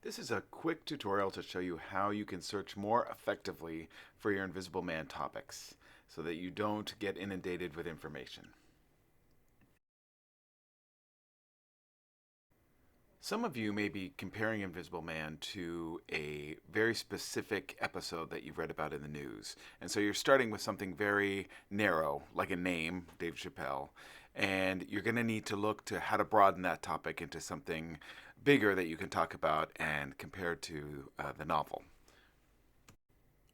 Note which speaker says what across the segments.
Speaker 1: This is a quick tutorial to show you how you can search more effectively for your Invisible Man topics so that you don't get inundated with information. Some of you may be comparing Invisible Man to a very specific episode that you've read about in the news. And so you're starting with something very narrow, like a name, Dave Chappelle, and you're going to need to look to how to broaden that topic into something bigger that you can talk about and compare to the novel.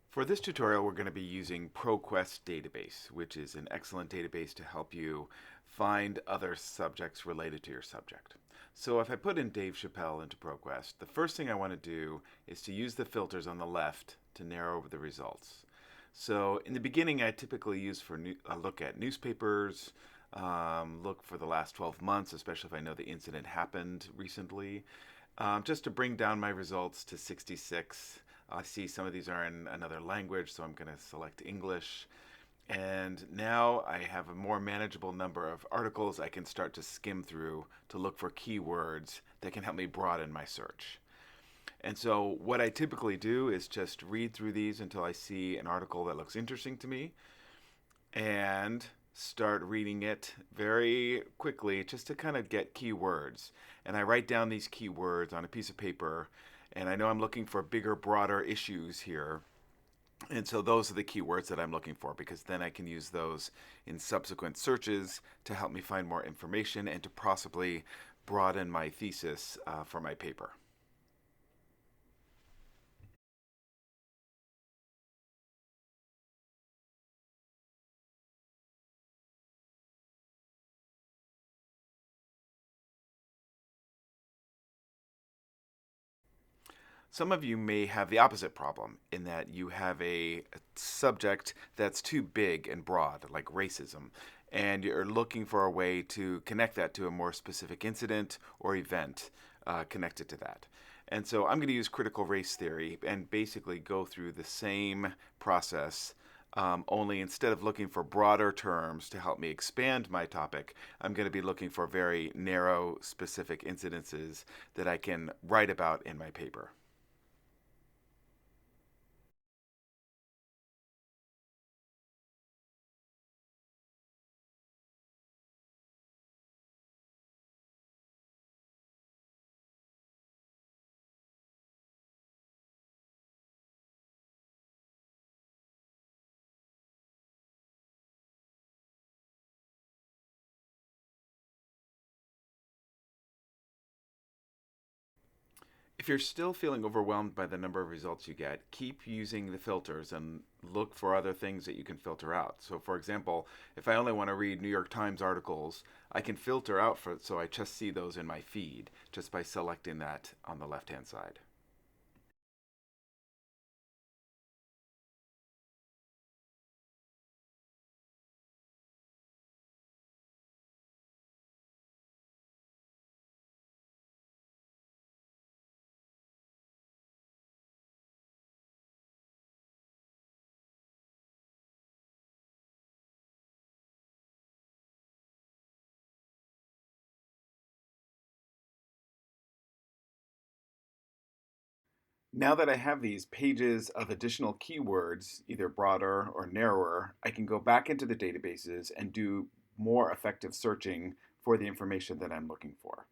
Speaker 1: For this tutorial, we're going to be using ProQuest database, which is an excellent database to help you find other subjects related to your subject. So if I put in Dave Chappelle into ProQuest, the first thing I want to do is to use the filters on the left to narrow the results. So in the beginning, I typically use for look at newspapers, look for the last 12 months, especially if I know the incident happened recently, just to bring down my results to 66. I see some of these are in another language, so I'm going to select English. And now I have a more manageable number of articles I can start to skim through to look for keywords that can help me broaden my search. And so, what I typically do is just read through these until I see an article that looks interesting to me and start reading it very quickly just to kind of get keywords. And I write down these keywords on a piece of paper, and I know I'm looking for bigger, broader issues here. And so those are the keywords that I'm looking for because then I can use those in subsequent searches to help me find more information and to possibly broaden my thesis for my paper. Some of you may have the opposite problem in that you have a subject that's too big and broad, like racism, and you're looking for a way to connect that to a more specific incident or event connected to that. And so I'm going to use critical race theory and basically go through the same process. Only instead of looking for broader terms to help me expand my topic, I'm going to be looking for very narrow, specific incidences that I can write about in my paper. If you're still feeling overwhelmed by the number of results you get, keep using the filters and look for other things that you can filter out. So, for example, if I only want to read New York Times articles, I can filter out for so I just see those in my feed just by selecting that on the left-hand side. Now that I have these pages of additional keywords, either broader or narrower, I can go back into the databases and do more effective searching for the information that I'm looking for.